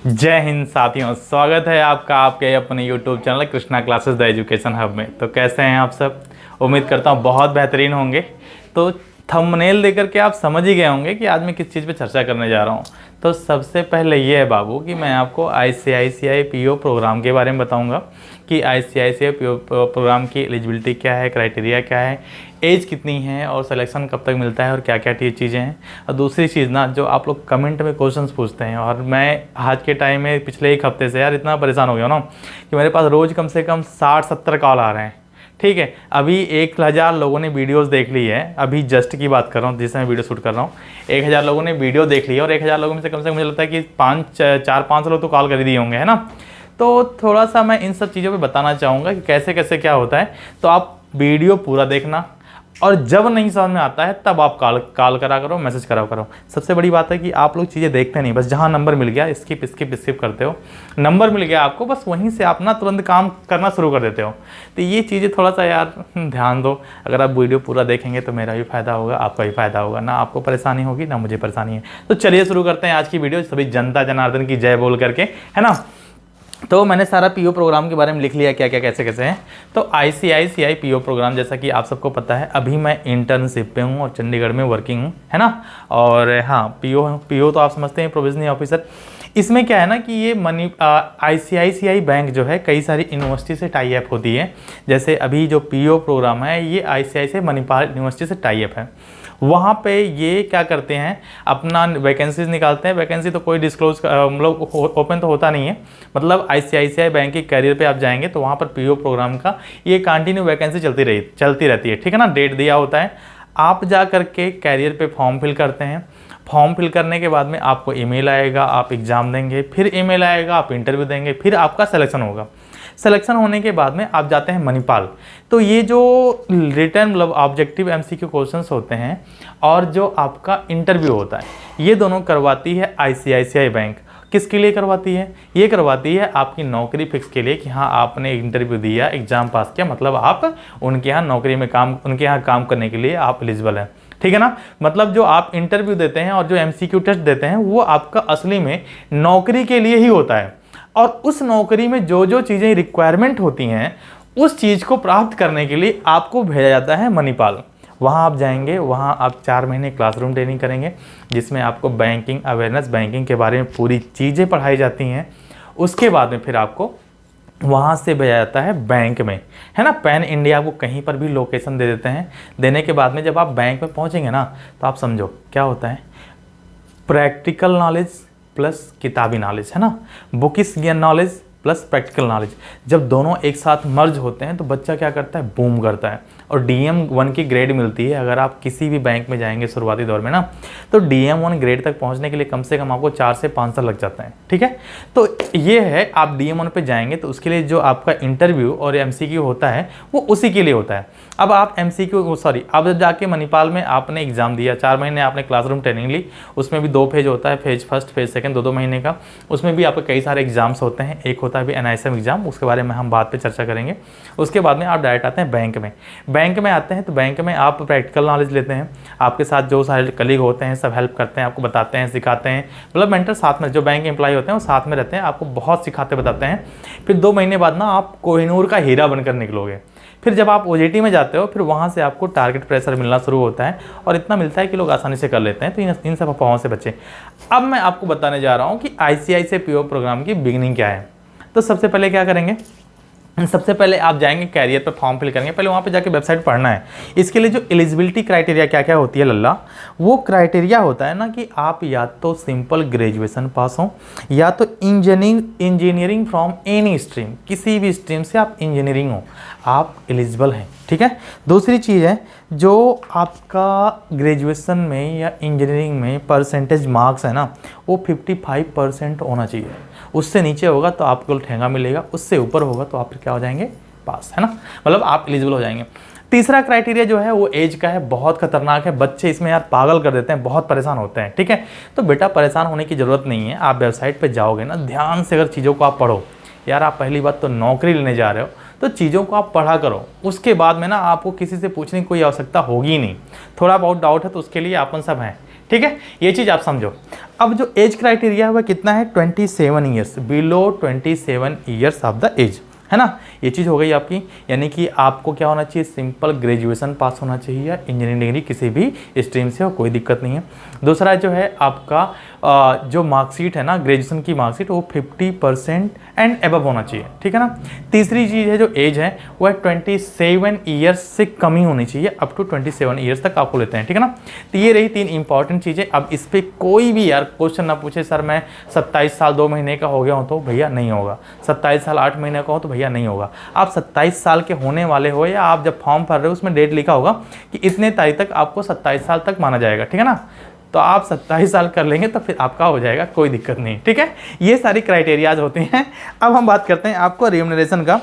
जय हिंद साथियों, स्वागत है आपका आपके अपने YouTube channel Krishna classes the education hub में। तो कैसे हैं आप सब? उम्मीद करता हूँ बहुत बेहतरीन होंगे। तो थंबनेल देकर के आप समझ ही गए होंगे कि आज मैं किस चीज़ पे चर्चा करने जा रहा हूँ। तो सबसे पहले ये है बाबू कि मैं आपको ICICI PO प्रोग्राम के बारे में बताऊँगा कि ICICI PO प्रोग्राम की एलिजिबिलिटी क्या है, क्राइटेरिया क्या है, एज कितनी है और सिलेक्शन कब तक मिलता है और क्या क्या चीज़ें हैं। और दूसरी चीज़ ना, जो आप लोग कमेंट में क्वेश्चंस पूछते हैं और मैं आज के टाइम में पिछले एक हफ्ते से यार इतना परेशान हो गया ना कि मेरे पास रोज़ कम से कम 60-70 कॉल आ रहे हैं। ठीक है, अभी 1000 लोगों ने वीडियोस देख ली है। अभी जस्ट की बात कर रहा हूँ जिससे मैं वीडियो शूट कर रहा हूँ, 1000 लोगों ने वीडियो देख ली है और 1000 लोगों में से कम मुझे लगता है कि 4-5 लोग तो कॉल कर ही दिए होंगे, है ना। तो थोड़ा सा मैं इन सब चीज़ों पे बताना चाहूँगा कि कैसे कैसे क्या होता है। तो आप वीडियो पूरा देखना और जब नहीं समझ में आता है तब आप कॉल करा करो, मैसेज करा करो। सबसे बड़ी बात है कि आप लोग चीज़ें देखते नहीं, बस जहाँ नंबर मिल गया स्किप करते हो। नंबर मिल गया आपको, बस वहीं से आप ना तुरंत काम करना शुरू कर देते हो। तो ये चीज़ें थोड़ा सा यार ध्यान दो। अगर आप वीडियो पूरा देखेंगे तो मेरा भी फ़ायदा होगा, आपका भी फ़ायदा होगा, ना आपको परेशानी होगी ना मुझे परेशानी है। तो चलिए शुरू करते हैं आज की वीडियो। सभी जनता जनार्दन की जय बोल करके, है ना। तो मैंने सारा PO प्रोग्राम के बारे में लिख लिया, क्या क्या कैसे कैसे हैं। तो ICICI PO प्रोग्राम, जैसा कि आप सबको पता है, अभी मैं इंटर्नशिप पे हूँ और चंडीगढ़ में वर्किंग हूँ, है ना। और हाँ, PO तो आप समझते हैं, प्रोविजनरी ऑफिसर। इसमें क्या है ना कि ये ICICI बैंक जो है कई सारी यूनिवर्सिटी से टाई अप होती है। जैसे अभी जो PO प्रोग्राम है ये ICICI मणिपाल यूनिवर्सिटी से टाई अप है। वहाँ पे ये क्या करते हैं, अपना वैकेंसीज निकालते हैं। वैकेंसी तो कोई डिस्क्लोज मतलब ओपन तो होता नहीं है। मतलब ICICI बैंक के कैरियर पे आप जाएंगे तो वहाँ पर PO प्रोग्राम का ये कंटिन्यू वैकेंसी चलती रहती है, ठीक है ना। डेट दिया होता है, आप जा करके कैरियर पे फॉर्म फिल करते हैं। फॉर्म फिल करने के बाद में आपको ईमेल आएगा, आप एग्ज़ाम देंगे, फिर ईमेल आएगा, आप इंटरव्यू देंगे, फिर आपका सिलेक्शन होगा। सिलेक्शन होने के बाद में आप जाते हैं मणिपाल। तो ये जो रिटर्न मतलब ऑब्जेक्टिव MCQ क्वेश्चंस होते हैं और जो आपका इंटरव्यू होता है, ये दोनों करवाती है ICICI बैंक। किसके लिए करवाती है? ये करवाती है आपकी नौकरी फिक्स के लिए कि हाँ आपने इंटरव्यू दिया, एग्जाम पास किया, मतलब आप उनके यहाँ नौकरी में उनके यहाँ काम करने के लिए आप एलिजिबल हैं, ठीक है ना। मतलब जो आप इंटरव्यू देते हैं और जो MCQ टेस्ट देते हैं वो आपका असली में नौकरी के लिए ही होता है। और उस नौकरी में जो जो चीज़ें रिक्वायरमेंट होती हैं उस चीज़ को प्राप्त करने के लिए आपको भेजा जाता है मणिपाल। वहाँ आप जाएंगे, वहाँ आप 4 महीने क्लासरूम ट्रेनिंग करेंगे जिसमें आपको बैंकिंग अवेयरनेस, बैंकिंग के बारे में पूरी चीज़ें पढ़ाई जाती हैं। उसके बाद में फिर आपको वहाँ से भेजा जाता है बैंक में, है ना। पैन इंडिया को कहीं पर भी लोकेशन दे देते हैं। देने के बाद में जब आप बैंक में पहुँचेंगे ना तो आप समझो क्या होता है, प्रैक्टिकल नॉलेज प्लस किताबी नॉलेज, है ना। Bookish knowledge plus practical knowledge, जब दोनों एक साथ मर्ज होते हैं तो बच्चा क्या करता है, बूम करता है और DM1 की ग्रेड मिलती है। अगर आप किसी भी बैंक में जाएंगे शुरुआती दौर में ना, तो DM1 ग्रेड तक पहुंचने के लिए कम से कम आपको 4 से 5 साल लग जाते हैं, ठीक है। तो ये है, आप DM1 पे जाएंगे तो उसके लिए जो आपका इंटरव्यू और MCQ होता है वो उसी के लिए होता है। अब आप अब जब जाके मणिपाल में आपने एग्जाम दिया, 4 महीने आपने क्लासरूम ट्रेनिंग ली, उसमें भी 2 फेज होता है, फेज फर्स्ट फेज सेकंड, 2-2 महीने का। उसमें भी आपके कई सारे एग्जाम्स होते हैं। एक होता है भी NISM एग्जाम, उसके बारे में हम बाद पे चर्चा करेंगे। उसके बाद में आप डायरेक्ट आते हैं बैंक में। बैंक में आते हैं तो बैंक में आप प्रैक्टिकल नॉलेज लेते हैं। आपके साथ जो सारे कलीग होते हैं सब हेल्प करते हैं, आपको बताते हैं, सिखाते हैं। मतलब मेंटर साथ में, जो बैंक एम्प्लॉय होते हैं वो साथ में रहते हैं, आपको बहुत सिखाते बताते हैं। फिर 2 महीने बाद ना आप कोहिनूर का हीरा बनकर निकलोगे। फिर जब आप OJT में जाते हो फिर वहाँ से आपको टारगेट प्रेशर मिलना शुरू होता है और इतना मिलता है कि लोग आसानी से कर लेते हैं। तो इन सब अफवाहों से बचें। अब मैं आपको बताने जा रहा हूँ कि ICICI PO प्रोग्राम की बिगिनिंग क्या है। तो सबसे पहले क्या करेंगे, सबसे पहले आप जाएंगे कैरियर पर फॉर्म फिल करेंगे। पहले वहाँ पे जाके वेबसाइट पढ़ना है। इसके लिए जो एलिजिबिलिटी क्राइटेरिया क्या क्या होती है लल्ला, वो क्राइटेरिया होता है ना कि आप या तो सिंपल ग्रेजुएशन पास हो या तो इंजीनियरिंग फ्रॉम एनी स्ट्रीम, किसी भी स्ट्रीम से आप इंजीनियरिंग हो, आप एलिजिबल हैं, ठीक है। दूसरी चीज़ है, जो आपका ग्रेजुएशन में या इंजीनियरिंग में परसेंटेज मार्क्स है ना वो 55% होना चाहिए। उससे नीचे होगा तो आपको ठेंगा मिलेगा, उससे ऊपर होगा तो आप क्या हो जाएंगे, पास, है ना। मतलब आप एलिजिबल हो जाएंगे। तीसरा क्राइटेरिया जो है वो एज का है, बहुत खतरनाक है। बच्चे इसमें यार पागल कर देते हैं, बहुत परेशान होते हैं, ठीक है। तो बेटा परेशान होने की ज़रूरत नहीं है। आप वेबसाइट पे जाओगे ना, ध्यान से अगर चीज़ों को आप पढ़ो। यार आप पहली बात तो नौकरी लेने जा रहे हो तो चीज़ों को आप पढ़ा करो। उसके बाद में ना आपको किसी से पूछने की कोई आवश्यकता होगी नहीं। थोड़ा बहुत डाउट है तो उसके लिए अपन सब हैं, ठीक है, ये चीज़ आप समझो। अब जो एज क्राइटेरिया है वह कितना है, 27 years, below 27 years of the age, है ना। ये चीज़ हो गई आपकी, यानी कि आपको क्या होना चाहिए, सिंपल ग्रेजुएशन पास होना चाहिए या इंजीनियरिंग डिग्री किसी भी स्ट्रीम से हो, कोई दिक्कत नहीं है। दूसरा जो है आपका जो मार्कशीट है ना, ग्रेजुएशन की मार्कशीट, वो 50% एंड एबव होना चाहिए, ठीक है ना। तीसरी चीज़ है जो एज है वो है 27 ईयर्स से कम ही होनी चाहिए, अप टू 27 ईयर्स तक आपको लेते हैं, ठीक है ना। तो ये रही 3 इंपॉर्टेंट चीज़ें। अब इस पर कोई भी यार क्वेश्चन ना पूछे, सर मैं 27 साल 2 महीने का हो गया हूँ तो भैया नहीं होगा, 27 साल 8 महीने का हो तो भैया नहीं होगा। आप 27 साल के होने वाले हो, या आप जब फॉर्म भर रहे हो उसमें डेट लिखा होगा कि इतने तारीख तक आपको 27 साल तक माना जाएगा, ठीक है ना। तो आप 27 साल कर लेंगे तो फिर आपका हो जाएगा, कोई दिक्कत नहीं, ठीक है। ये सारी क्राइटेरियाज होती हैं। अब हम बात करते हैं आपको रेम्यूनरेशन का।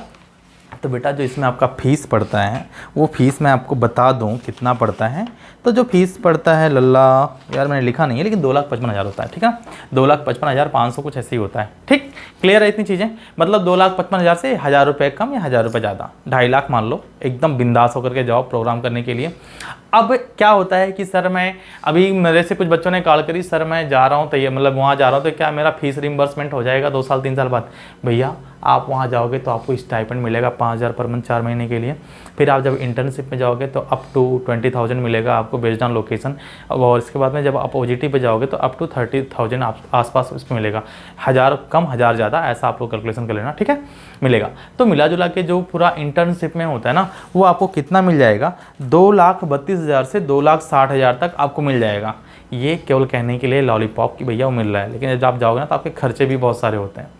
तो बेटा जो इसमें आपका फ़ीस पड़ता है, वो फ़ीस मैं आपको बता दूं कितना पड़ता है। तो जो फ़ीस पड़ता है लल्ला, यार मैंने लिखा नहीं है, लेकिन 2,55,000 होता है, ठीक है। 2,55,500 कुछ ऐसे ही होता है, ठीक। क्लियर है इतनी चीज़ें, मतलब 2,55,000 से 1,000 रुपये कम या 1,000 रुपये ज़्यादा, 2.5 लाख मान लो, एकदम बिंदास होकर के जाओ प्रोग्राम करने के लिए। अब क्या होता है कि सर मैं, अभी मेरे से कुछ बच्चों ने कॉल करी, सर मैं जा रहा हूँ तो ये मतलब वहाँ जा रहा हूँ तो क्या मेरा फीस रिम्बर्समेंट हो जाएगा 2 साल 3 साल बाद। भैया आप वहाँ जाओगे तो आपको स्टाइपेंड मिलेगा 5,000 पर मंथ 4 महीने के लिए। फिर आप जब इंटर्नशिप में जाओगे तो अप टू 20,000 मिलेगा आपको बेस्ड ऑन लोकेशन। और इसके बाद में जब आप OJT पे जाओगे तो अप टू 30,000 आसपास उसमें मिलेगा, 1,000 कम 1,000 ज़्यादा, ऐसा आप लोग कैलकुलेशन कर लेना, ठीक है, मिलेगा। तो मिला जुला के जो पूरा इंटर्नशिप में होता है ना, वो आपको कितना मिल जाएगा, 2,32,000 से 2,60,000 तक आपको मिल जाएगा। ये केवल कहने के लिए लॉलीपॉप की भैया वो मिल रहा है, लेकिन जब आप जाओगे ना तो आपके खर्चे भी बहुत सारे होते हैं।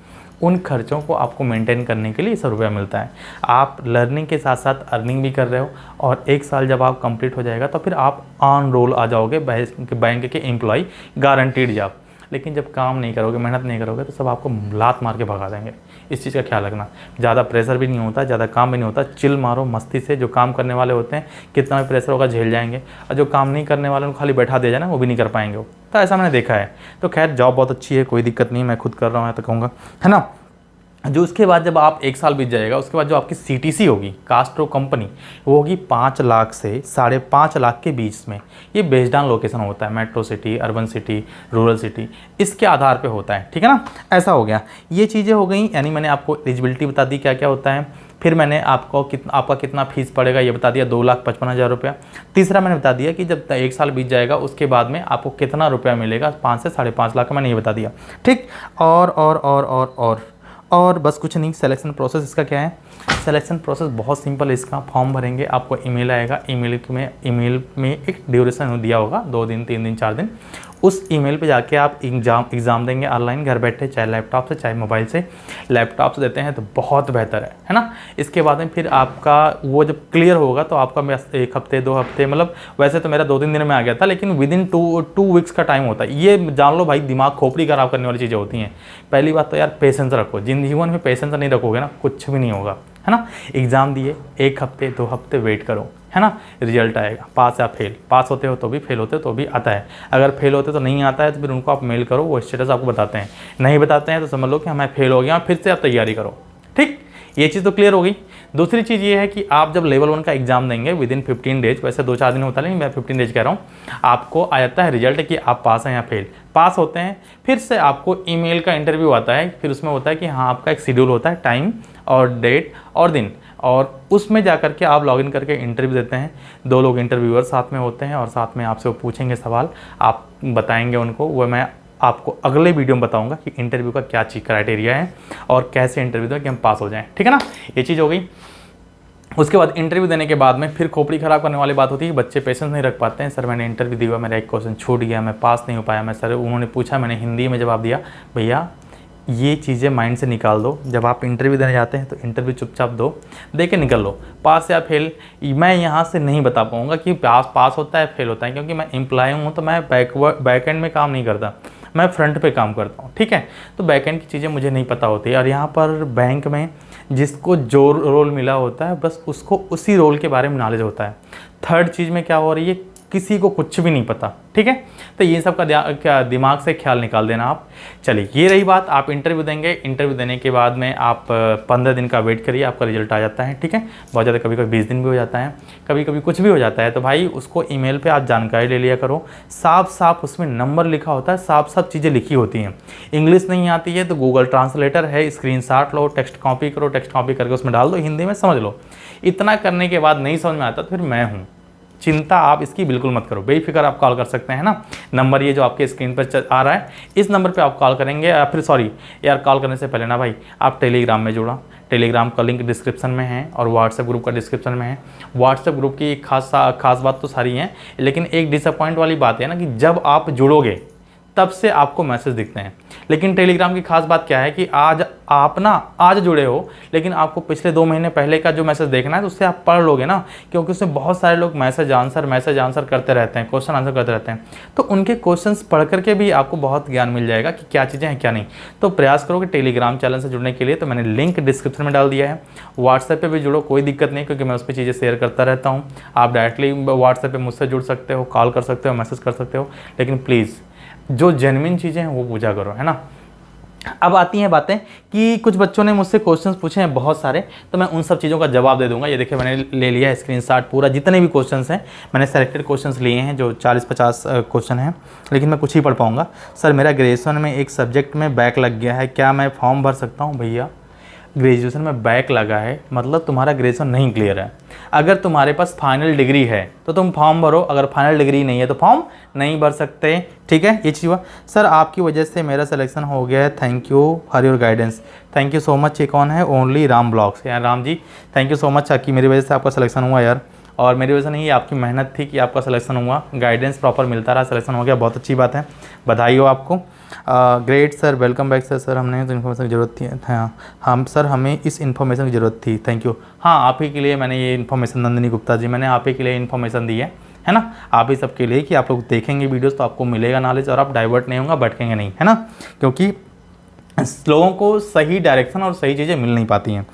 उन खर्चों को आपको मेंटेन करने के लिए 100 रुपया मिलता है। आप लर्निंग के साथ साथ अर्निंग भी कर रहे हो, और 1 साल जब आप कंप्लीट हो जाएगा तो फिर आप ऑन रोल आ जाओगे बैंक के एम्प्लॉय, गारंटीड जॉब। लेकिन जब काम नहीं करोगे, मेहनत नहीं करोगे तो सब आपको लात मार के भगा देंगे। इस चीज़ का ख्याल रखना। ज़्यादा प्रेशर भी नहीं होता, ज़्यादा काम भी नहीं होता, चिल मारो मस्ती से। जो काम करने वाले होते हैं कितना भी प्रेशर होगा झेल जाएंगे, और जो काम नहीं करने वाले उनको खाली बैठा दिया जाए ना, वो भी नहीं कर पाएंगे वो। तो ऐसा मैंने देखा है। तो खैर जॉब बहुत अच्छी है, कोई दिक्कत नहीं, मैं खुद कर रहा हूँ तो कहूँगा, है ना। जो उसके बाद जब आप 1 साल बीत जाएगा, उसके बाद जो आपकी CTC होगी, कास्ट ऑफ कंपनी, वो होगी 5 लाख से 5.5 लाख के बीच में। ये बेस्ड ऑन लोकेशन होता है, metro city, urban city, rural city, इसके आधार पे होता है, ठीक है ना। ऐसा हो गया, ये चीज़ें हो गई। यानी मैंने आपको एलिजिबिलिटी बता दी क्या क्या होता है। फिर मैंने आपको आपका कितना फीस पड़ेगा ये बता दिया, 2,55,000 रुपया। तीसरा मैंने बता दिया कि जब 1 साल बीत जाएगा उसके बाद में आपको कितना रुपया मिलेगा, 5 से 5.5 लाख का मैंने ये बता दिया, ठीक। और बस कुछ नहीं। सिलेक्शन प्रोसेस इसका क्या है, सिलेक्शन प्रोसेस बहुत सिंपल है इसका। फॉर्म भरेंगे, आपको ईमेल आएगा, ईमेल में एक ड्यूरेशन दिया होगा, 2 दिन 3 दिन 4 दिन। उस ईमेल पे जाके आप एग्ज़ाम देंगे ऑनलाइन, घर बैठे, चाहे लैपटॉप से चाहे मोबाइल से। लैपटॉप से देते हैं तो बहुत बेहतर है ना। इसके बाद में फिर आपका वो जब क्लियर होगा तो आपका 1 हफ्ते 2 हफ्ते, मतलब वैसे तो मेरा 2-3 दिन में आ गया था, लेकिन विदिन 2 वीक्स का टाइम होता है। ये जान लो भाई, दिमाग खोपड़ी खराब करने वाली चीज़ें होती हैं। पहली बात तो यार पेशेंस रखो, जीवन में पेशेंस नहीं रखोगे ना कुछ भी नहीं होगा, है ना। एग्ज़ाम दिए, 1 हफ्ते 2 हफ्ते वेट करो, है ना, रिजल्ट आएगा, पास या फेल। पास होते हो तो भी, फेल होते हो तो भी आता है। अगर फेल होते तो नहीं आता है तो फिर उनको आप मेल करो, वो स्टेटस आपको बताते हैं। नहीं बताते हैं तो समझ लो कि मैं फेल हो गया, फिर से आप तैयारी करो, ठीक। ये चीज़ तो क्लियर हो गई। दूसरी चीज़ ये है कि आप जब लेवल 1 का एग्जाम देंगे विदिन 15 डेज, वैसे 2-4 दिन होता है, लेकिन मैं 15 डेज कह रहा हूँ, आपको आ जाता है रिजल्ट कि आप पास हैं या फेल। पास होते हैं फिर से आपको ईमेल का इंटरव्यू आता है। फिर उसमें होता है कि हाँ, आपका एक शेड्यूल होता है, टाइम और डेट और दिन, और उसमें जा करके आप लॉगिन करके इंटरव्यू देते हैं। 2 लोग इंटरव्यूअर साथ में होते हैं, और साथ में आपसे वो पूछेंगे सवाल, आप बताएंगे उनको। वो मैं आपको अगले वीडियो में बताऊंगा कि इंटरव्यू का क्या चीज़ क्राइटेरिया है और कैसे इंटरव्यू दें कि हम पास हो जाएं, ठीक है ना। ये चीज़ हो गई। उसके बाद इंटरव्यू देने के बाद में फिर खोपड़ी ख़राब करने वाली बात होती है। बच्चे पेशेंस नहीं रख पाते हैं, सर मैंने इंटरव्यू दिया, मेरा एक क्वेश्चन छूट गया, मैं पास नहीं हो पाया। मैं सर, उन्होंने पूछा, मैंने हिंदी में जवाब दिया। भैया ये चीज़ें माइंड से निकाल दो। जब आप इंटरव्यू देने जाते हैं तो इंटरव्यू चुपचाप दो, दे के निकल लो। पास या फेल मैं यहाँ से नहीं बता पाऊँगा कि पास होता है फेल होता है, क्योंकि मैं एम्प्लॉय हूँ तो मैं बैकएंड में काम नहीं करता, मैं फ्रंट पे काम करता हूँ, ठीक है। तो बैकएंड की चीज़ें मुझे नहीं पता होती। और यहाँ पर बैंक में जिसको जो रोल मिला होता है बस उसको उसी रोल के बारे में नॉलेज होता है। थर्ड चीज़ में क्या हो रही है, किसी को कुछ भी नहीं पता, ठीक है। तो ये सब का दिमाग से ख्याल निकाल देना आप। चलिए ये रही बात, आप इंटरव्यू देंगे, इंटरव्यू देने के बाद में आप 15 दिन का वेट करिए, आपका रिजल्ट आ जाता है, ठीक है। बहुत ज़्यादा कभी कभी 20 दिन भी हो जाता है, कभी कभी कुछ भी हो जाता है। तो भाई उसको ईमेल पे आप जानकारी ले लिया करो, साफ साफ उसमें नंबर लिखा होता है, साफ साफ चीज़ें लिखी होती हैं। इंग्लिश नहीं आती है तो गूगल ट्रांसलेटर है, स्क्रीनशॉट लो, टेक्स्ट कॉपी करो, टेक्स्ट कॉपी करके उसमें डाल दो, हिंदी में समझ लो। इतना करने के बाद नहीं समझ में आता तो फिर मैं हूँ, चिंता आप इसकी बिल्कुल मत करो, बेफिक्र आप कॉल कर सकते हैं ना। नंबर ये जो आपके स्क्रीन पर आ रहा है, इस नंबर पे आप कॉल करेंगे, या फिर सॉरी यार, कॉल करने से पहले ना भाई आप टेलीग्राम में जुड़ा, टेलीग्राम का लिंक डिस्क्रिप्शन में है और व्हाट्सएप ग्रुप का डिस्क्रिप्शन में है। व्हाट्सएप ग्रुप की खास बात तो सारी है, लेकिन एक डिसअपॉइंट वाली बात है ना कि जब आप जुड़ोगे तब से आपको मैसेज दिखते हैं। लेकिन टेलीग्राम की खास बात क्या है कि आज आप ना आज जुड़े हो, लेकिन आपको पिछले 2 महीने पहले का जो मैसेज देखना है तो उससे आप पढ़ लोगे ना, क्योंकि उसमें बहुत सारे लोग मैसेज आंसर करते रहते हैं, क्वेश्चन आंसर करते रहते हैं। तो उनके क्वेश्चंस पढ़ करके भी आपको बहुत ज्ञान मिल जाएगा कि क्या चीज़ें हैं क्या नहीं। तो प्रयास करो कि टेलीग्राम चैनल से जुड़ने के लिए तो मैंने लिंक डिस्क्रिप्शन में डाल दिया है। व्हाट्सएप पर भी जुड़ो, कोई दिक्कत नहीं, क्योंकि मैं उस पर चीज़ें शेयर करता रहता हूँ। आप डायरेक्टली व्हाट्सएप पर मुझसे जुड़ सकते हो, कॉल कर सकते हो, मैसेज कर सकते हो, लेकिन प्लीज़ जो जेन्युइन चीज़ें हैं वो पूछा करो, है ना। अब आती हैं बातें कि कुछ बच्चों ने मुझसे क्वेश्चंस पूछे हैं बहुत सारे, तो मैं उन सब चीज़ों का जवाब दे दूंगा। ये देखिए मैंने ले लिया है स्क्रीनशॉट पूरा, जितने भी क्वेश्चंस हैं मैंने सेलेक्टेड क्वेश्चंस लिए हैं, जो 40-50 क्वेश्चन हैं, लेकिन मैं कुछ ही पढ़ पाऊँगा। सर मेरा ग्रेजुएशन में एक सब्जेक्ट में बैक लग गया है, क्या मैं फॉर्म भर सकता हूँ? भैया ग्रेजुएशन में बैक लगा है मतलब तुम्हारा ग्रेजुएशन नहीं क्लियर है। अगर तुम्हारे पास फाइनल डिग्री है तो तुम फॉर्म भरो, अगर फाइनल डिग्री नहीं है तो फॉर्म नहीं भर सकते, ठीक है। ये चीज़ हुआ। सर आपकी वजह से मेरा सिलेक्शन हो गया है, thank you for your guidance. Thank you so much. ये कौन है? Only Ram blogs. यार Ram ji thank you so much कि मेरी वजह से आपका सिलेक्शन हुआ यार, और मेरी वजह से नहीं, आपकी मेहनत थी कि आपका सिलेक्शन हुआ, गाइडेंस प्रॉपर मिलता रहा, सिलेक्शन हो गया, बहुत अच्छी बात है, बधाई हो आपको। Great sir, welcome back sir. Sir हमने तो इन्फॉर्मेशन की ज़रूरत थी, हाँ हम सर हमें इस इन्फॉर्मेशन की ज़रूरत थी, थैंक यू। हाँ आप ही के लिए मैंने ये इन्फॉर्मेशन, नंदिनी गुप्ता जी, मैंने आप ही के लिए इन्फॉर्मेशन दी है ना, आप ही सबके लिए, कि आप लोग देखेंगे वीडियोस तो आपको मिलेगा नॉलेज और आप डाइवर्ट नहीं होंगे, भटकेंगे नहीं, है ना, क्योंकि लोगों को सही डायरेक्शन और सही चीज़ें मिल नहीं पाती हैं।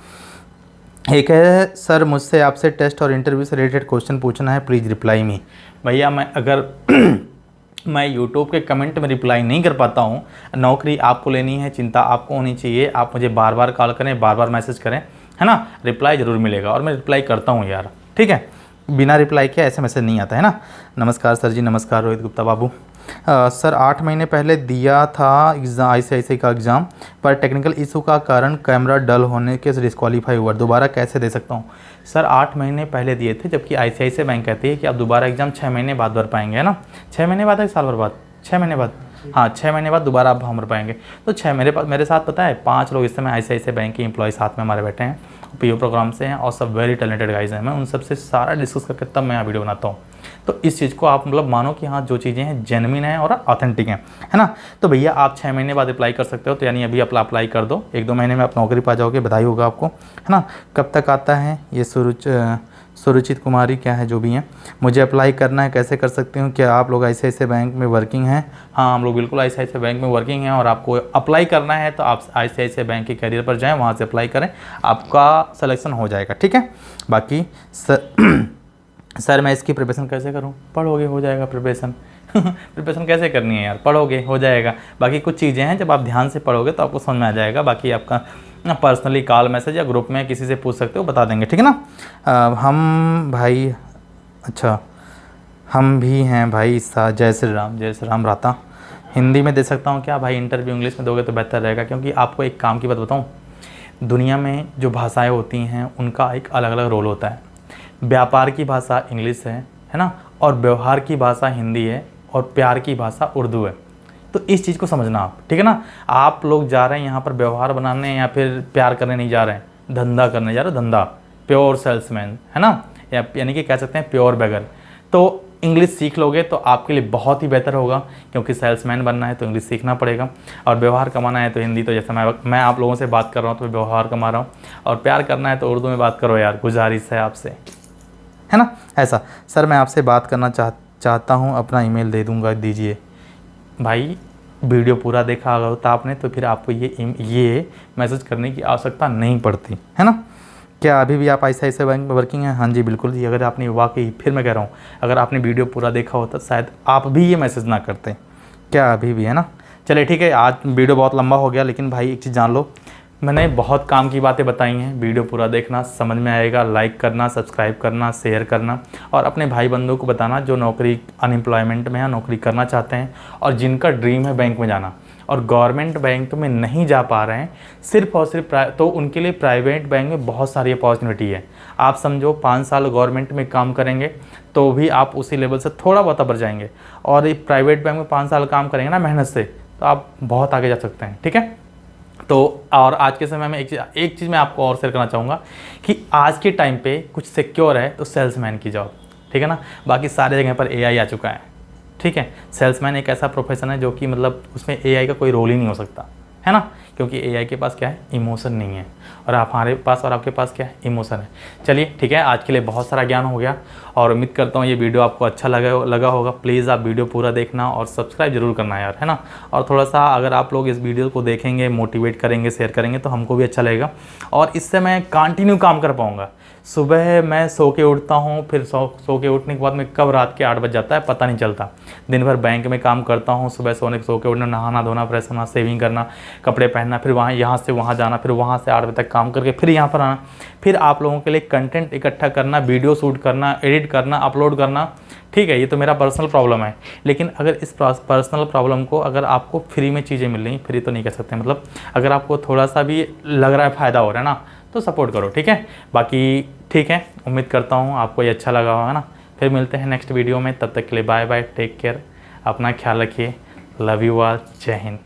एक है सर मुझसे आपसे टेस्ट और इंटरव्यू से रिलेटेड क्वेश्चन पूछना है, प्लीज़ रिप्लाई मी। भैया मैं अगर मैं यूट्यूब के कमेंट में रिप्लाई नहीं कर पाता हूँ, नौकरी आपको लेनी है, चिंता आपको होनी चाहिए, आप मुझे बार बार कॉल करें, बार बार मैसेज करें, है ना, रिप्लाई ज़रूर मिलेगा, और मैं रिप्लाई करता हूँ यार, ठीक है। बिना रिप्लाई के ऐसे मैसेज नहीं आता है ना। नमस्कार सर जी, नमस्कार रोहित गुप्ता बाबू। सर 8 महीने पहले दिया था एग्ज़ाम, ICICI का एग्ज़ाम, पर टेक्निकल इशू का कारण कैमरा डल होने के डिस्क्वालीफाई हुआ, दोबारा कैसे दे सकता हूँ? सर 8 महीने पहले दिए थे, जबकि ICICI बैंक कहती है कि आप दोबारा एग्ज़ाम 6 महीने बाद भर पाएंगे, है ना। 6 महीने बाद है, साल भर बाद, 6 महीने बाद, हाँ 6 महीने बाद दोबारा आप फॉर्म भर पाएंगे। तो 6 मेरे साथ पता है 5 लोग इस समय ICICI बैंक के एम्प्लॉय साथ में हमारे बैठे हैं, PO प्रोग्राम से हैं, और सब वेरी टैलेंटेड गाइज हैं। मैं उन सबसे सारा डिस्कस करके तब मैं यहाँ वीडियो बनाता हूँ। तो इस चीज़ को आप मतलब मानो कि हाँ जो चीज़ें हैं जेन्युइन हैं और ऑथेंटिक हैं, है ना। तो भैया आप 6 महीने बाद अप्लाई कर सकते हो, तो यानी अभी अप्लाई कर दो, 1-2 महीने में आप नौकरी पा जाओगे, बधाई होगा आपको, है ना। कब तक आता है ये? सुरुचित कुमारी क्या है जो भी हैं, मुझे अप्लाई करना है, कैसे कर सकती हूँ? क्या आप लोग ICICI बैंक में वर्किंग हैं? हाँ हम लोग बिल्कुल ICICI बैंक में वर्किंग हैं, और आपको अप्लाई करना है तो आप ICICI बैंक के कैरियर पर जाएं, वहाँ से अप्लाई करें, आपका सिलेक्शन हो जाएगा, ठीक है। बाकी सर मैं इसकी प्रिपरेशन कैसे करूँ? पढ़ोगे हो जाएगा प्रिपरेशन प्रिपरेशन कैसे करनी है यार? पढ़ोगे हो जाएगा। बाकी कुछ चीज़ें हैं जब आप ध्यान से पढ़ोगे तो आपको समझ में आ जाएगा। बाकी आपका पर्सनली कॉल मैसेज या ग्रुप में किसी से पूछ सकते हो, बता देंगे, ठीक है ना। हम भाई, अच्छा हम भी हैं भाई, जय श्री राम राता। हिंदी में दे सकता हूँ क्या भाई? इंटरव्यू इंग्लिश में दोगे तो बेहतर रहेगा, क्योंकि आपको एक काम की बात बताऊँ, दुनिया में जो भाषाएँ होती हैं उनका एक अलग अलग रोल होता है। व्यापार की भाषा इंग्लिश है ना, और व्यवहार की भाषा हिंदी है, और प्यार की भाषा उर्दू है। तो इस चीज़ को समझना आप, ठीक है ना। आप लोग जा रहे हैं यहाँ पर व्यवहार बनाने या फिर प्यार करने नहीं जा रहे हैं, धंधा करने जा रहे हैं, धंधा, प्योर सेल्समैन, है ना, या यानी कि कह सकते हैं प्योर बेगर। तो इंग्लिश सीख लोगे तो आपके लिए बहुत ही बेहतर होगा, क्योंकि सेल्समैन बनना है तो इंग्लिश सीखना पड़ेगा, और व्यवहार कमाना है तो हिंदी, तो जैसे मैं आप लोगों से बात कर रहा हूँ तो व्यवहार कमा रहा हूँ, और प्यार करना है तो उर्दू में बात करो यार, गुजारिश है आपसे, है ना। ऐसा सर मैं आपसे बात करना चाहता हूँ, अपना ईमेल दे दूँगा, दीजिए। भाई वीडियो पूरा देखा होता आपने तो फिर आपको ये मैसेज करने की आवश्यकता नहीं पड़ती, है ना। क्या अभी भी आप ICICI बैंक में वर्किंग हैं? हाँ जी बिल्कुल जी। अगर आपने वाकई, फिर मैं कह रहा हूँ, अगर आपने वीडियो पूरा देखा होता शायद आप भी ये मैसेज ना करते। क्या अभी भी है ना? चलिए ठीक है, आज वीडियो बहुत लंबा हो गया, लेकिन भाई एक चीज़ जान लो, मैंने बहुत काम की बातें बताई हैं। वीडियो पूरा देखना, समझ में आएगा। लाइक करना, सब्सक्राइब करना, शेयर करना और अपने भाई बंधुओं को बताना जो नौकरी, अनएम्प्लॉयमेंट में है, नौकरी करना चाहते हैं और जिनका ड्रीम है बैंक में जाना और गवर्नमेंट बैंक में नहीं जा पा रहे हैं सिर्फ और सिर्फ तो उनके लिए प्राइवेट बैंक में बहुत सारी अपॉर्चुनिटी है। आप समझो 5 साल गवर्नमेंट में काम करेंगे तो भी आप उसी लेवल से थोड़ा बहुत ऊपर जाएंगे, और ये प्राइवेट बैंक में 5 साल काम करेंगे ना मेहनत से, तो आप बहुत आगे जा सकते हैं। ठीक है, तो और आज के समय में एक चीज़ मैं आपको और शेयर करना चाहूँगा कि आज के टाइम पे कुछ सिक्योर है तो सेल्समैन की जॉब, ठीक है ना। बाकी सारे जगह पर AI आ चुका है, ठीक है। सेल्समैन एक ऐसा प्रोफेशन है जो कि मतलब उसमें AI का कोई रोल ही नहीं हो सकता, है ना, क्योंकि AI के पास क्या है, इमोशन नहीं है, और हमारे पास और आपके पास क्या है, इमोशन है। चलिए ठीक है, आज के लिए बहुत सारा ज्ञान हो गया और उम्मीद करता हूँ ये वीडियो आपको अच्छा लगा होगा। प्लीज़ आप वीडियो पूरा देखना और सब्सक्राइब जरूर करना यार, है ना। और थोड़ा सा अगर आप लोग इस वीडियो को देखेंगे, मोटिवेट करेंगे, शेयर करेंगे तो हमको भी अच्छा लगेगा और इससे मैं कंटिन्यू काम कर पाऊँगा। सुबह मैं सो के उठता हूँ, फिर सो के उठने के बाद में कब रात के 8 बज जाता है पता नहीं चलता। दिन भर बैंक में काम करता हूँ, सुबह सो के उठना, नहाना धोना, फ्रेश होना, सेविंग करना, कपड़े पहनना, फिर यहाँ से वहाँ जाना, फिर वहाँ से 8 बजे तक काम करके फिर यहाँ पर आना, फिर आप लोगों के लिए कंटेंट इकट्ठा करना, वीडियो शूट करना, एडिट करना, अपलोड करना। ठीक है, ये तो मेरा पर्सनल प्रॉब्लम है, लेकिन अगर इस पर्सनल प्रॉब्लम को अगर आपको फ्री में चीज़ें मिल रही, फ्री तो नहीं कह सकते, मतलब अगर आपको थोड़ा सा भी लग रहा है फ़ायदा हो रहा है ना, तो सपोर्ट करो। ठीक है, बाकी ठीक है, उम्मीद करता हूँ आपको ये अच्छा लगा होगा ना। फिर मिलते हैं नेक्स्ट वीडियो में, तब तक के लिए बाय बाय, टेक केयर, अपना ख्याल रखिए, लव यू ऑल, जय हिंद।